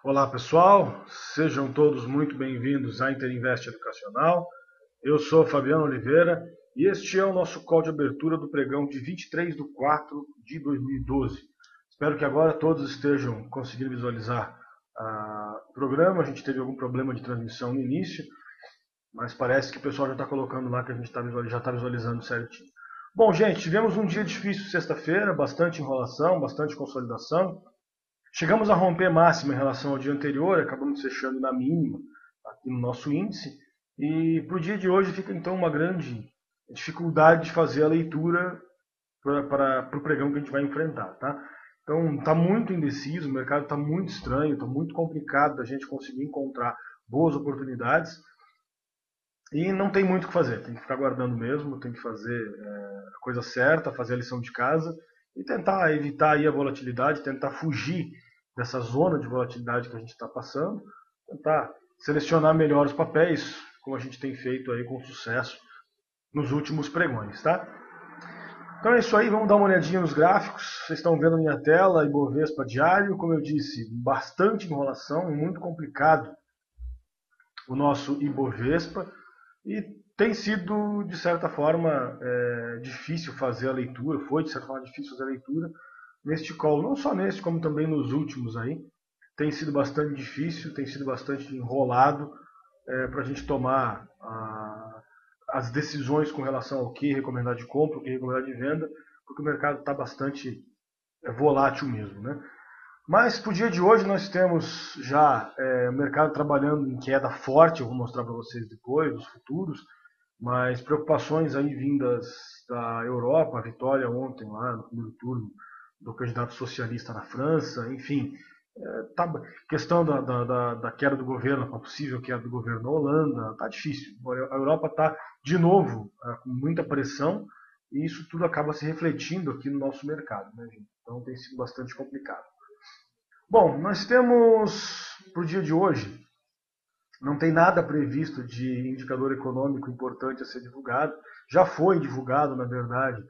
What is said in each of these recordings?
Olá pessoal, sejam todos muito bem-vindos à Interinvest Educacional. Eu sou Fabiano Oliveira e este é o nosso call de abertura do pregão de 23/4/2012. Espero que agora todos estejam conseguindo visualizar o programa. A gente teve algum problema de transmissão no início, mas parece que o pessoal já está colocando lá que a gente já está visualizando certinho. Bom, gente, tivemos um dia difícil sexta-feira, bastante enrolação, bastante consolidação. Chegamos a romper máxima em relação ao dia anterior, acabamos fechando na mínima aqui no nosso índice. E para o dia de hoje fica então uma grande dificuldade de fazer a leitura para o pregão que a gente vai enfrentar. Tá? Então está muito indeciso, o mercado está muito estranho, está muito complicado da gente conseguir encontrar boas oportunidades. E não tem muito o que fazer, tem que ficar aguardando mesmo, tem que fazer a coisa certa, fazer a lição de casa e tentar evitar aí a volatilidade, tentar fugir dessa zona de volatilidade que a gente está passando, tentar selecionar melhor os papéis, como a gente tem feito aí com sucesso nos últimos pregões, tá? Então é isso aí, vamos dar uma olhadinha nos gráficos. Vocês estão vendo minha tela, Ibovespa diário, como eu disse, bastante enrolação, muito complicado o nosso Ibovespa. E tem sido, de certa forma, difícil fazer a leitura, foi de certa forma difícil fazer a leitura neste call, não só neste, como também nos últimos aí. Tem sido bastante difícil, tem sido bastante enrolado para a gente tomar as decisões com relação ao que recomendar de compra, o que recomendar de venda, porque o mercado está bastante volátil mesmo, né? Mas para o dia de hoje nós temos já o mercado trabalhando em queda forte, eu vou mostrar para vocês depois, os futuros, mas preocupações aí vindas da Europa, a vitória ontem lá no primeiro turno do candidato socialista na França, enfim, questão da queda do governo, a possível queda do governo na Holanda, está difícil. A Europa está, de novo, com muita pressão e isso tudo acaba se refletindo aqui no nosso mercado, né, gente? Então tem sido bastante complicado. Bom, nós temos para o dia de hoje, não tem nada previsto de indicador econômico importante a ser divulgado. Já foi divulgado, na verdade,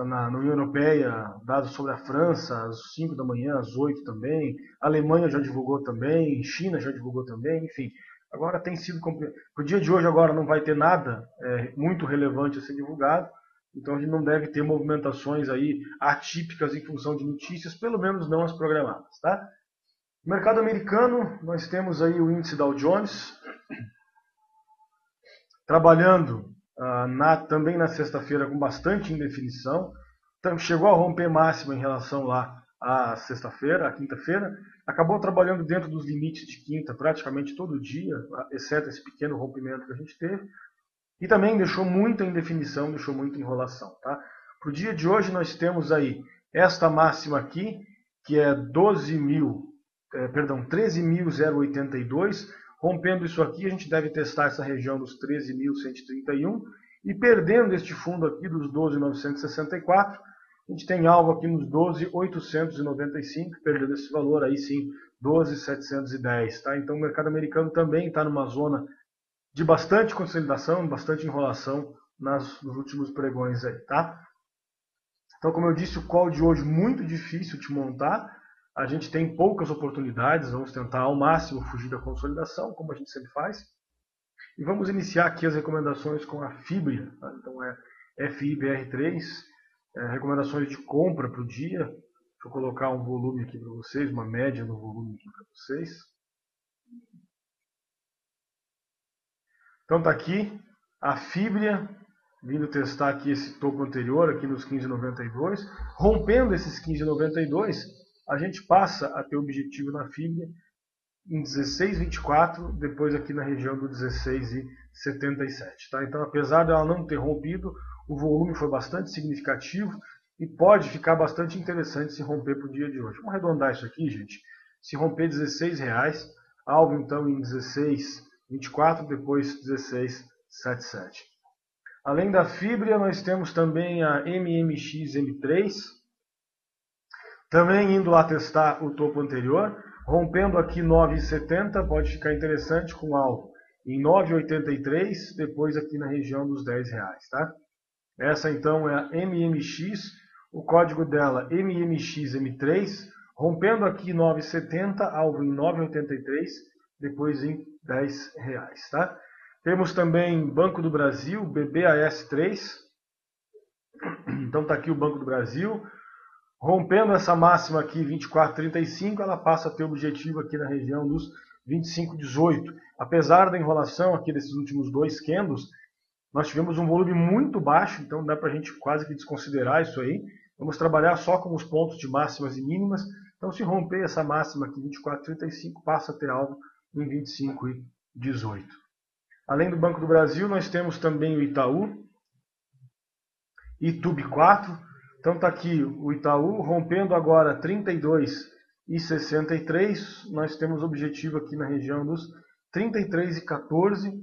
na União Europeia, dados sobre a França, às 5 da manhã, às 8 também. A Alemanha já divulgou também, China já divulgou também, enfim. Agora tem sido complicado. Para o dia de hoje agora não vai ter nada muito relevante a ser divulgado. Então a gente não deve ter movimentações aí atípicas em função de notícias, pelo menos não as programadas, tá? No mercado americano, nós temos aí o índice Dow Jones trabalhando também na sexta-feira com bastante indefinição. Então, chegou a romper máxima em relação lá à sexta-feira, à quinta-feira. Acabou trabalhando dentro dos limites de quinta praticamente todo dia, exceto esse pequeno rompimento que a gente teve. E também deixou muita indefinição, deixou muita enrolação. Tá? Para o dia de hoje nós temos aí esta máxima aqui, que é 13.082. Rompendo isso aqui, a gente deve testar essa região dos 13.131. E perdendo este fundo aqui dos 12.964, a gente tem alvo aqui nos 12.895, perdendo esse valor aí sim, 12.710. Tá? Então o mercado americano também está numa zona de bastante consolidação, bastante enrolação nos últimos pregões aí, tá? Então, como eu disse, o call de hoje muito difícil de montar. A gente tem poucas oportunidades, vamos tentar ao máximo fugir da consolidação, como a gente sempre faz. E vamos iniciar aqui as recomendações com a Fibria, tá? Então é FIBR3, recomendações de compra para o dia. Deixa eu colocar um volume aqui para vocês, uma média no volume aqui para vocês. Então está aqui a Fibria, vindo testar aqui esse topo anterior, aqui nos 15,92. Rompendo esses 15,92, a gente passa a ter objetivo na Fibria em 16,24, depois aqui na região do 16,77. Tá? Então, apesar dela não ter rompido, o volume foi bastante significativo e pode ficar bastante interessante se romper para o dia de hoje. Vamos arredondar isso aqui, gente. Se romper R$16, alvo então em 16,24, depois 16,77. Além da Fibria, nós temos também a MMXM3, também indo lá testar o topo anterior, rompendo aqui 9,70, pode ficar interessante com alvo em 9,83, depois aqui na região dos R$10. Tá? Essa então é a MMX, o código dela MMXM3, rompendo aqui 9,70, alvo em 9,83, depois em R$10, tá? Temos também Banco do Brasil, BBAS3, então está aqui o Banco do Brasil, rompendo essa máxima aqui 24,35, ela passa a ter objetivo aqui na região dos 25,18. Apesar da enrolação aqui desses últimos dois candles, nós tivemos um volume muito baixo, então dá para a gente quase que desconsiderar isso aí. Vamos trabalhar só com os pontos de máximas e mínimas. Então, se romper essa máxima aqui, 24,35, passa a ter alvo em 25,18. Além do Banco do Brasil, nós temos também o Itaú, ITUB4. Então, está aqui o Itaú, rompendo agora 32,63. Nós temos objetivo aqui na região dos 33,14.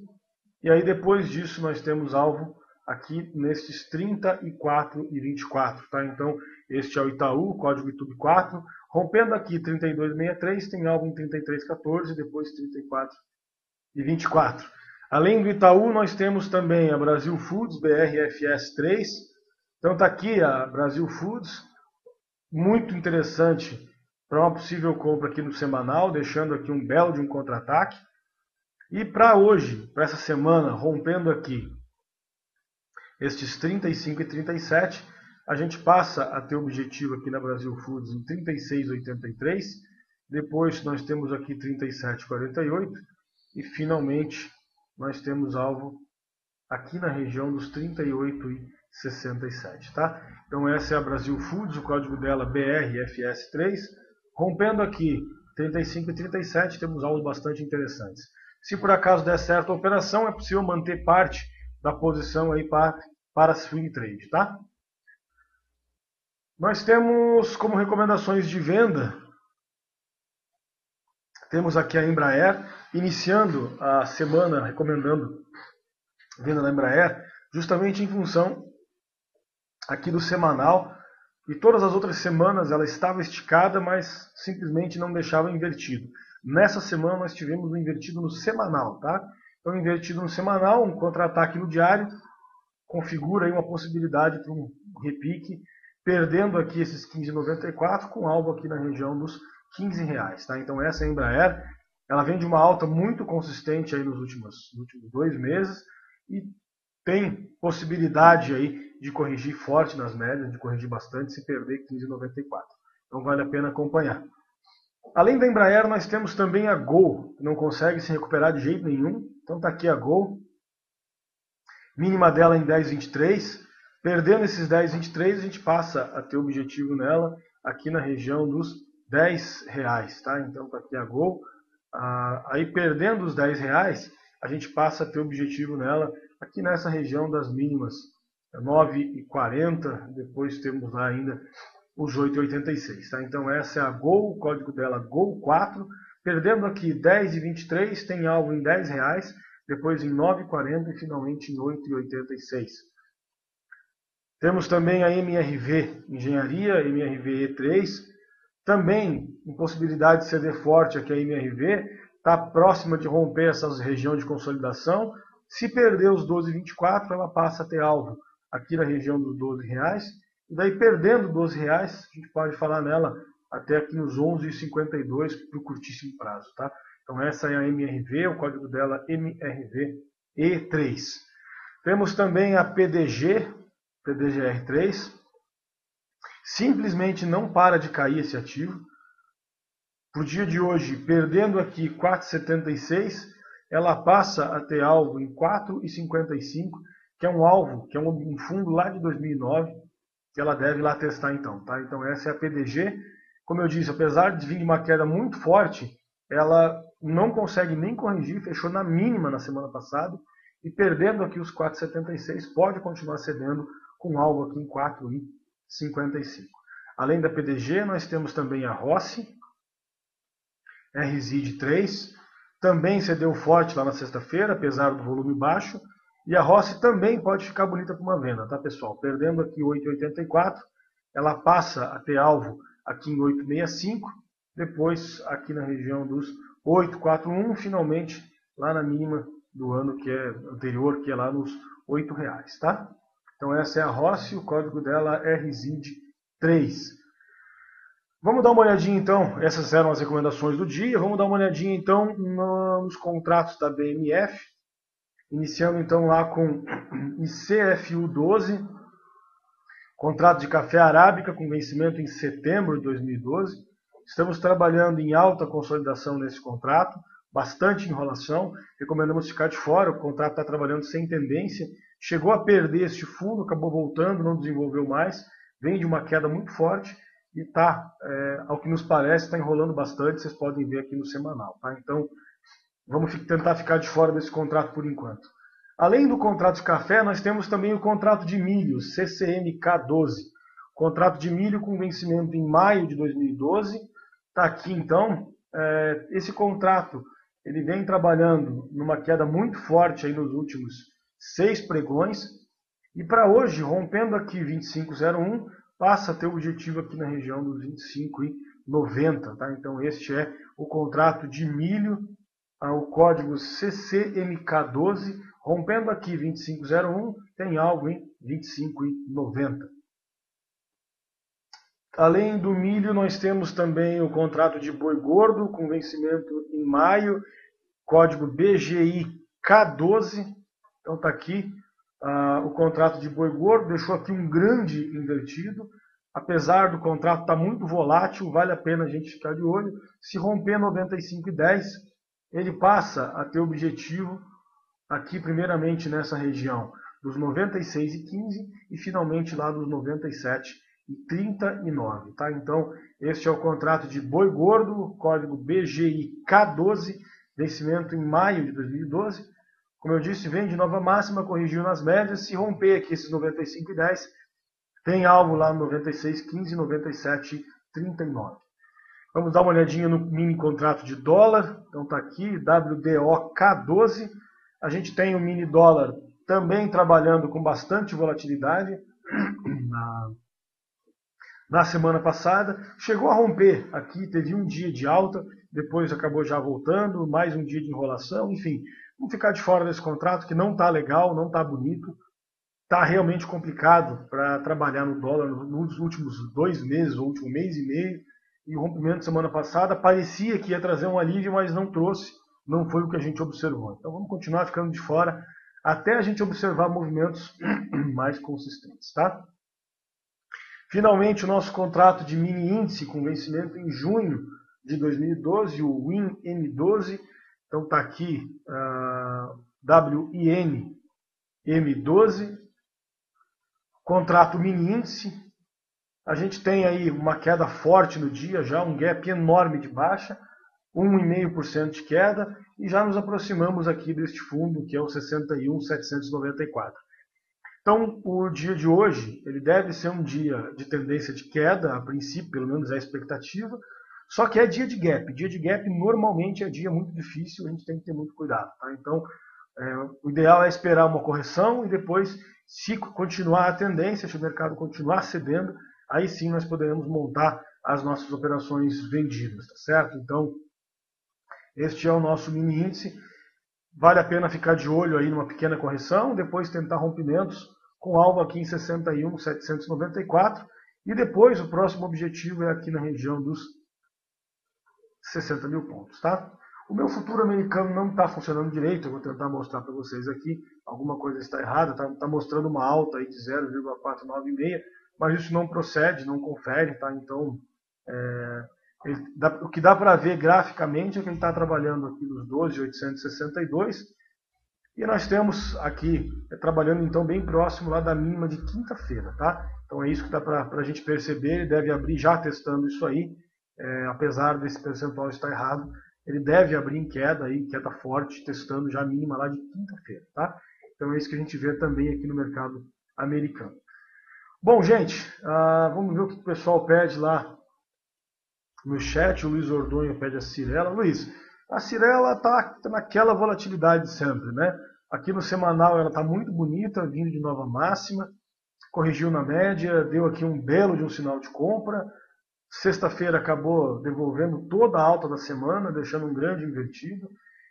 E aí, depois disso, nós temos alvo aqui nestes 34,24, tá? Então, este é o Itaú, código ITUB4, rompendo aqui 32,63, tem alvo em 33,14, depois 34,24. Além do Itaú, nós temos também a Brasil Foods, BRFS3. Então, está aqui a Brasil Foods, muito interessante para uma possível compra aqui no semanal, deixando aqui um belo de um contra-ataque. E para hoje, para essa semana, rompendo aqui estes 35 e 37, a gente passa a ter objetivo aqui na Brasil Foods em 36,83, depois nós temos aqui 37,48 e finalmente nós temos alvo aqui na região dos 38,67, tá? Então essa é a Brasil Foods, o código dela BRFS3, rompendo aqui 35 e 37, temos alvos bastante interessantes. Se por acaso der certo a operação, é possível manter parte da posição aí para swing trade, tá? Nós temos como recomendações de venda, temos aqui a Embraer, iniciando a semana recomendando venda da Embraer, justamente em função aqui do semanal, e todas as outras semanas ela estava esticada, mas simplesmente não deixava invertido. Nessa semana nós tivemos um invertido no semanal, tá? Então, invertido no semanal, um contra-ataque no diário, configura aí uma possibilidade para um repique, perdendo aqui esses 15,94 com alvo aqui na região dos R$15, tá? Então essa é a Embraer, ela vem de uma alta muito consistente aí nos últimos 2 meses e tem possibilidade aí de corrigir forte nas médias, de corrigir bastante se perder 15,94. Então vale a pena acompanhar. Além da Embraer, nós temos também a Gol, que não consegue se recuperar de jeito nenhum. Então está aqui a Gol, mínima dela em 10,23. Perdendo esses 10,23, a gente passa a ter objetivo nela aqui na região dos R$10, tá? Então está aqui a Gol. Aí perdendo os R$10, a gente passa a ter objetivo nela aqui nessa região das mínimas 9,40. Depois temos lá ainda os 8,86, tá? Então essa é a Gol, o código dela Gol4, perdendo aqui 10,23, tem alvo em R$10, depois em 9,40 e finalmente em 8,86. Temos também a MRV Engenharia, MRV E3, também com possibilidade de ceder forte aqui a MRV, está próxima de romper essa região de consolidação. Se perder os 12,24, ela passa a ter alvo aqui na região dos R$12. E daí, perdendo R$12, a gente pode falar nela até aqui nos 11,52 para o curtíssimo prazo, tá? Então essa é a MRV, o código dela MRV E3. Temos também a PDGR3. Simplesmente não para de cair esse ativo. Para o dia de hoje, perdendo aqui 4,76, ela passa a ter alvo em 4,55, que é um alvo, que é um fundo lá de 2009, que ela deve lá testar então, tá? Então essa é a PDG. Como eu disse, apesar de vir de uma queda muito forte, ela não consegue nem corrigir, fechou na mínima na semana passada, e perdendo aqui os 4,76, pode continuar cedendo com alvo aqui em 4,55. Além da PDG, nós temos também a Rossi, RZID3, também cedeu forte lá na sexta-feira, apesar do volume baixo, e a Rossi também pode ficar bonita para uma venda, tá, pessoal? Perdendo aqui 8,84, ela passa a ter alvo aqui em 8,65, depois aqui na região dos 8,41, finalmente lá na mínima do ano que é anterior, que é lá nos R$8, tá? Então essa é a Rossi, o código dela é RZID3. Vamos dar uma olhadinha então, essas eram as recomendações do dia, vamos dar uma olhadinha então nos contratos da BMF, iniciando então lá com ICFU 12, contrato de café arábica com vencimento em setembro de 2012. Estamos trabalhando em alta consolidação nesse contrato, bastante enrolação, recomendamos ficar de fora, o contrato está trabalhando sem tendência, chegou a perder este fundo, acabou voltando, não desenvolveu mais, vem de uma queda muito forte e está, ao que nos parece, está enrolando bastante, vocês podem ver aqui no semanal. Tá? Então, vamos tentar ficar de fora desse contrato por enquanto. Além do contrato de café, nós temos também o contrato de milho, CCMK12. Contrato de milho com vencimento em maio de 2012. Está aqui então. Esse contrato ele vem trabalhando numa queda muito forte aí nos últimos 6 pregões. E para hoje, rompendo aqui 25,01, passa a ter o objetivo aqui na região dos 25,90. Tá? Então este é o contrato de milho, o código CCMK12, rompendo aqui 25,01, tem algo em 25,90. Além do milho, nós temos também o contrato de boi gordo, com vencimento em maio, código BGI-K12. Então está aqui o contrato de boi gordo, deixou aqui um grande invertido. Apesar do contrato estar muito volátil, vale a pena a gente ficar de olho. Se romper 95,10, ele passa a ter objetivo aqui primeiramente nessa região dos 96,15 e finalmente lá dos 97,39. Tá? Então, este é o contrato de boi gordo, código BGI-K12, vencimento em maio de 2012. Como eu disse, vem de nova máxima, corrigiu nas médias. Se romper aqui esses 95,10, tem algo lá no 96,15 e 97,39. Vamos dar uma olhadinha no mini contrato de dólar. Então está aqui, WDOK12. A gente tem o mini dólar também trabalhando com bastante volatilidade na semana passada. Chegou a romper aqui, teve um dia de alta, depois acabou já voltando, mais um dia de enrolação. Enfim, vamos ficar de fora desse contrato que não está legal, não está bonito. Está realmente complicado para trabalhar no dólar nos últimos 2 meses, ou último mês e meio. E o rompimento semana passada parecia que ia trazer um alívio, mas não trouxe, não foi o que a gente observou. Então vamos continuar ficando de fora até a gente observar movimentos mais consistentes. Tá? Finalmente, o nosso contrato de mini índice com vencimento em junho de 2012, o WIN-M12. Então está aqui WIN-M12. Contrato mini índice, a gente tem aí uma queda forte no dia, já um gap enorme de baixa, 1,5% de queda, e já nos aproximamos aqui deste fundo, que é o 61.794. Então, o dia de hoje, ele deve ser um dia de tendência de queda, a princípio, pelo menos é a expectativa, só que é dia de gap. Dia de gap normalmente é dia muito difícil, a gente tem que ter muito cuidado. Tá? Então, o ideal é esperar uma correção e depois, se continuar a tendência, se o mercado continuar cedendo, aí sim nós poderemos montar as nossas operações vendidas, tá certo? Então, este é o nosso mini índice. Vale a pena ficar de olho aí numa pequena correção, depois tentar rompimentos com alvo aqui em 61.794 e depois o próximo objetivo é aqui na região dos 60 mil pontos, tá? O meu futuro americano não está funcionando direito, eu vou tentar mostrar para vocês aqui, alguma coisa está errada, está mostrando uma alta aí de 0,496, mas isso não procede, não confere, tá? Então, o que dá para ver graficamente é que ele está trabalhando aqui nos 12.862, e nós temos aqui, trabalhando então bem próximo lá da mínima de quinta-feira, tá? Então é isso que dá para a gente perceber, ele deve abrir já testando isso aí, apesar desse percentual estar errado, ele deve abrir em queda, aí, queda forte, testando já a mínima lá de quinta-feira. Tá? Então é isso que a gente vê também aqui no mercado americano. Bom, gente, vamos ver o que o pessoal pede lá no chat. O Luiz Ordonho pede a Cirela. Luiz, a Cirela está naquela volatilidade sempre, né? Aqui no semanal ela está muito bonita, vindo de nova máxima, corrigiu na média, deu aqui um belo de um sinal de compra. Sexta-feira acabou devolvendo toda a alta da semana, deixando um grande invertido.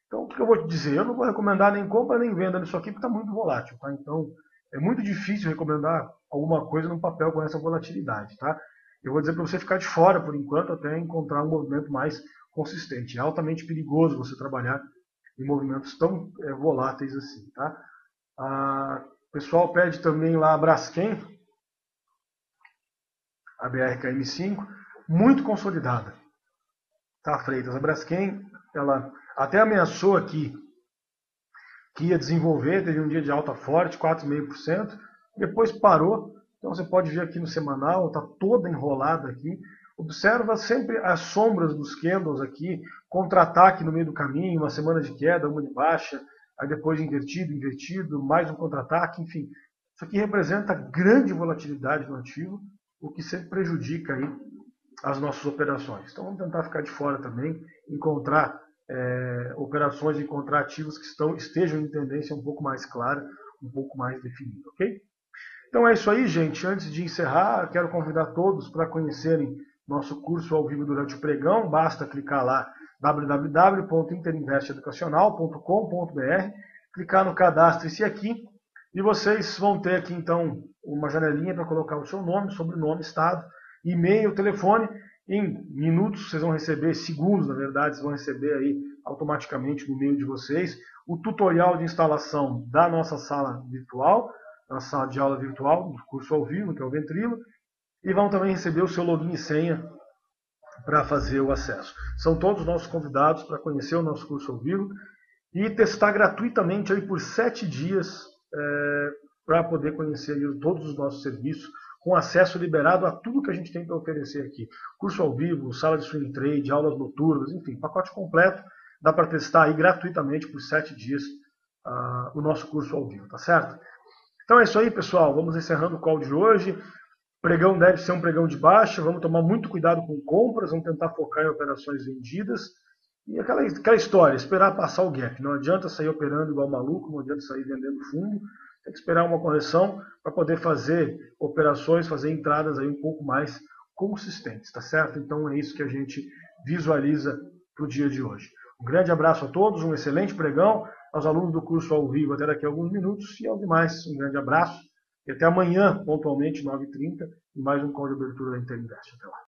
Então, o que eu vou te dizer? Eu não vou recomendar nem compra nem venda nisso aqui, porque está muito volátil. Tá? Então, é muito difícil recomendar alguma coisa num papel com essa volatilidade. Tá? eu vou dizer para você ficar de fora por enquanto até encontrar um movimento mais consistente. É altamente perigoso você trabalhar em movimentos tão voláteis assim. Tá? O pessoal pede também lá a Braskem, a BRKM5, muito consolidada. Tá, Freitas? A Braskem, ela até ameaçou aqui que ia desenvolver, teve um dia de alta forte, 4,5%, depois parou. Então você pode ver aqui no semanal, está toda enrolada aqui. Observa sempre as sombras dos candles aqui, contra-ataque no meio do caminho, uma semana de queda, uma de baixa, aí depois invertido, mais um contra-ataque, enfim. Isso aqui representa grande volatilidade no ativo, o que sempre prejudica aí as nossas operações. Então vamos tentar ficar de fora também, encontrar operações, encontrar ativos que estejam em tendência um pouco mais clara, um pouco mais definida, ok? Então é isso aí, gente. Antes de encerrar, quero convidar todos para conhecerem nosso curso ao vivo durante o pregão. Basta clicar lá www.interinvesteeducacional.com.br, clicar no cadastre-se aqui e vocês vão ter aqui então uma janelinha para colocar o seu nome, sobrenome, estado, e-mail, telefone. Em minutos vocês vão receber, segundos na verdade, vocês vão receber aí automaticamente no e-mail de vocês o tutorial de instalação da nossa sala virtual, na sala de aula virtual, do curso ao vivo, que é o Ventrilo, e vão também receber o seu login e senha para fazer o acesso. São todos nossos convidados para conhecer o nosso curso ao vivo e testar gratuitamente aí por 7 dias para poder conhecer aí todos os nossos serviços, com acesso liberado a tudo que a gente tem para oferecer aqui. Curso ao vivo, sala de swing trade, aulas noturnas, enfim, pacote completo. Dá para testar aí gratuitamente por 7 dias o nosso curso ao vivo, tá certo? Então é isso aí, pessoal. Vamos encerrando o call de hoje. O pregão deve ser um pregão de baixa. Vamos tomar muito cuidado com compras. Vamos tentar focar em operações vendidas. E aquela história, esperar passar o gap. Não adianta sair operando igual maluco, não adianta sair vendendo fundo. Tem que esperar uma correção para poder fazer operações, fazer entradas aí um pouco mais consistentes, tá certo? Então é isso que a gente visualiza para o dia de hoje. Um grande abraço a todos, um excelente pregão. Aos alunos do curso ao vivo até daqui a alguns minutos e aos demais um grande abraço e até amanhã, pontualmente, 9h30, e mais um call de abertura da Interinvest. Até lá.